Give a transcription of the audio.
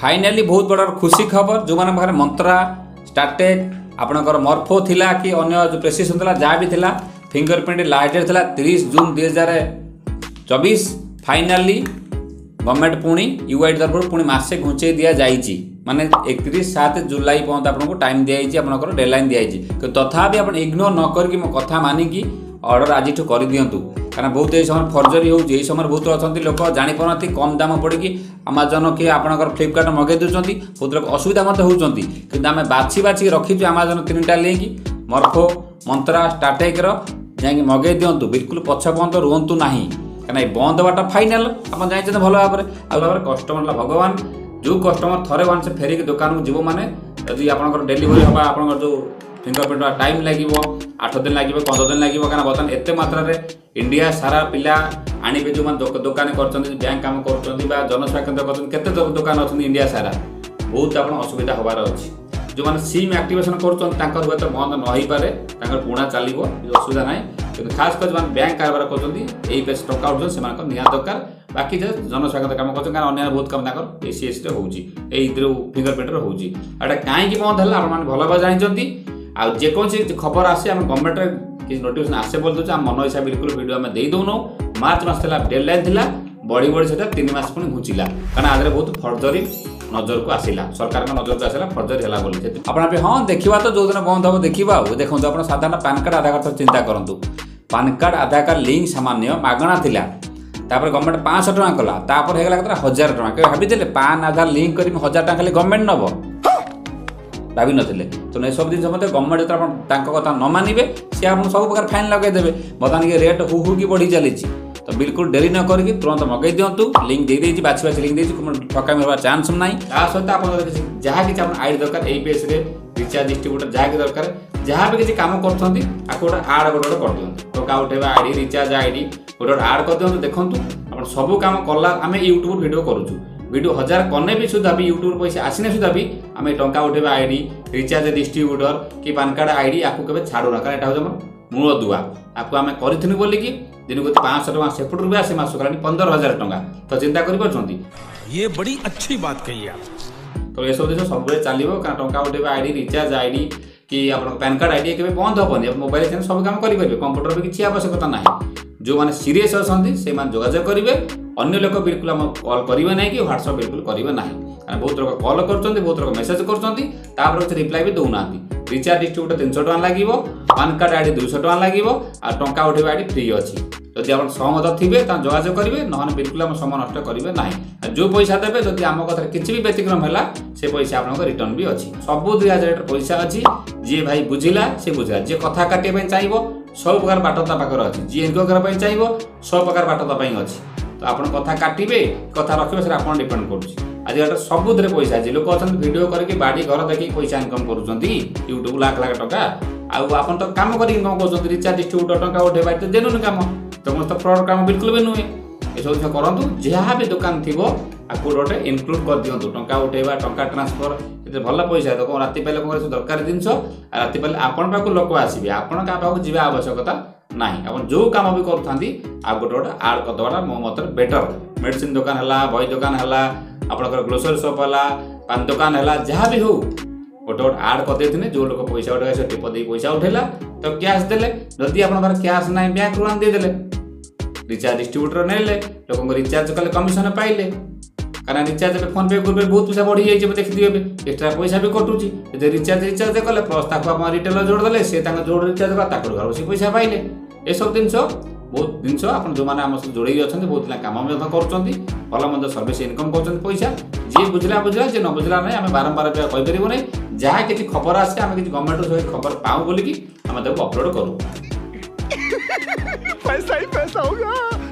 Finally बहुत बड़ खुशी खबर जो मैंने पाखे मंत्रा स्टार्टेक आपणकर मर्फो थिला कि अन्य जो प्रेसिस होता जहाँ भी थिला फिंगरप्रिंट लास्ट डेट थिला 30 जून 2024 फाइनाली गवर्नमेंट पुणी यूआईडी तरफ पुणी मासे घुंचे दि जाइए माने 31/7 जुलाई पर्यंत आपको टाइम दिखाई आपंकर डेडलाइन दिखाई तथापि आप इग्नोर न करके मो कथा मानिकी ऑर्डर आज कर दिंतु कारण बहुत ये समय फर्जरी हो समय बहुत अच्छा लोक जापना कम दाम पड़ी आमाजन कि आपंकर फ्लिपकार्ट मगे दूसरी बहुत लोग असुविधा होती कि आम बाछी बाछी रखीचु आमाजन 3टा लिंक मर्फो मंत्रा स्टार्टेक जाकि मगे दिंतु बिल्कुल पछ पर्यंत रुहतु ना कहीं बंद हवाटा फाइनाल आप जानते भल भाव में कस्टमर भगवान जो कस्टमर थरे वन से फेरिक दुकान को जीव माने यदि आपंकर डेलीवरी हवा आप जो फिंगरप्रिंट टाइम लगे 8 दिन लगे 15 दिन लगे क्या बर्तमान एत मात्रा इंडिया सारा पिला आणवे जो दुकान कर बैंक कम कर जनसेवा केन्द्र करते दुकान अच्छे इंडिया सारा बहुत आप असुविधा हबार अच्छी जो मैंने सिम एक्टिवेशन कर बंद न हो पारे पुणा चलो असुविधा ना कि खास कर जो बैंक कारबार कर पैसे टका उठे से निहाती दरकार बाकी जनसेवा केन्द्र कम कर अन्य बहुत कम एसीएस फिंगरप्रिंट होटा कहीं बंद है आप भल भाव जानते आउ जेकोसी खबर आसे आम गवर्नमेंट किसी नोटिफिकेशन आसे बोल दूसरे आम मन हिसाब बिल्कुल वीडियो आम दे दौन मार्च मास डेडलाइन थिला बढ़ी बढ़ी से 3 मास पुणी घुंचला कारण आदि बहुत फर्जरी नजर को आसला सरकार नजर को आसला फर्जरी है बोली आप हाँ देखा तो जो दिन बंद हम देखा देखो आप साधारण पैन कार्ड आधार कार्ड चिंता करूँ पैन कार्ड आधार कार्ड लिंक सामान्य मागणा थिला गवर्नमेंट 500 टଙ୍କା कला तापर होगा 1000 टଙ୍କା भाई पैन आधार लिंक कर 1000 टଙ୍କା खाली गवर्नमेंट नब भावी नथिले तो ये सब जिन गवर्नमेंट जो कथा न मानवे सी आप सब प्रकार फाइन लगेदेवे बर्तमान ये रेट हु की बढ़ी चली तो बिल्कुल डेरी न करके तुरंत मगई दिंतु लिंक दे देती बाछी बाछी लिंक देती ठकामी होगा चांस ना सहित आप जहाँ कि आईडी दरकार एपीएस रिचार्ज डिस्ट्रीब्यूटर जहाँ कि दरकार जहाँ भी किसी कम कर गोटे आड गोटे कर दिखाँ टका उठेवा आईडी रिचार्ज आईडी गोटे आड कर दिखाँ देखूँ आप सब कम कला आम यूट्यूब वीडियो करूँ वीडियो 1000 कने भी सुधा भी यूट्यूब पैसा आसने सुधा भी आम टंका उठेवा आईडी रिचार्ज डिस्ट्रीब्यूटर कि पैन कार्ड आईडी आपको केवल छाड़ूना कारण यहाँ हूँ मूल दुआ आपको आम करूँ बोलिकी दिन को 500 टଙ୍କା सेपट रुपये आसे मास कला 15,000 टଙ୍କା तो चिंता कर ये बड़ी अच्छी बात कही आप तो ये सब जिन सब चलो कारण टंका उठेवा आईडी रिचार्ज आईडी कि आप पैन कार्ड आईडी के बंद हेनी मोबाइल से सब काम करेंगे कंप्यूटर भी किसी आवश्यकता ना जो मैंने सीरीयस अच्छा से जोगाजोग करेंगे अन्य लोक बिल्कुल आम कल करेंगे ना कि व्हाट्सअप बिल्कुल करेंगे ना कारण बहुत लोग कल कर बहुत लोग मेसेज कर रिप्लाई भी दौना रिचार्ज डिस्ट्रीब्यूटर 300 टଙ୍କା लगे पैन कार्ड आईडी 200 टଙ୍କା लगे आ टंका उठेवा आईडी फ्री अच्छी जदि आप सहमत थे जोगाजोग करेंगे ना बिल्कुल आम समय नष्ट करेंगे ना जो पैसा देवे जदि आम कथा किसी भी व्यतिक्रम है से पैसा आप रिटर्न भी अच्छी सब 2000 पैसा अच्छी जी भाई बुझिला से बुझिला जी कथा काटे चाहिए सब प्रकार बाट पाखर अच्छी जी इनकम करने चाहिए सब प्रकार बाट अच्छी तो आप कथा काटे कथा रखिए सर आप डिपेंड कर आज सब पैसा अच्छे लोक अच्छा भिड करके बाड़ी घर देखिए पैसा इनकम कर यूट्यूब लाख लाख टका आप तो कम कर इनकम कर रिचार्ज डिस्ट्रीब्यूटर टका उठेवा तो जेन्युइन काम समस्त फ्रॉड काम बिल्कुल भी नुहे ये सब जिन करूँ जहाँ भी दुकान थी आपको गोटे इनक्लूड कर दिंतु टंका उठेवा टंका ट्रांसफर ये भल पैसा तो राति पाले कौन दरकार जिनस राति पाले आपण पाक लोक आसवे आपण क्या पाक जी आवश्यकता ना आप जो कम भी करूँ आप गोटे गोटे आड करदेवा मो मत बेटर मेडिसिन दुकान है बही दुकान है आपंकर ग्रोसरी शॉप है पान दुकान है जहाँ भी हो गोटे गोटे आड करदे जो लोग पैसा उठे से टिप दे पैसा उठेला तो कैश देले जदि आप कैश ना बैंक ऋण देदेले रिचार्ज डिस्ट्रीब्यूटर नेले लोक रिचार्ज कले कमिशन पाइले कारण रिचार्ज फोन पे गुगल पे बहुत पैसा बढ़ी जाइए देखिए एक्सट्रा पैसा भी कटुची रिचार्ज कले प्लस आप रिटेलर जोड़देले से जोड़ रिचार्ज कला घर बस पैसा पाइले ये सब जिन बहुत जिन आप जो मैंने आम सब जोड़े अच्छा बहुत कम कर भल मंद सर्विस इनकम कर पैसा जी बुझला बुझला जी न बुझला ना आम बारंबार कहीपर ना जहाँ किसी खबर आसे आम किसी गवर्नमेंट खबर पाऊँ बोलिकी आम अपलोड करूँ पैसा ही पैसा होगा।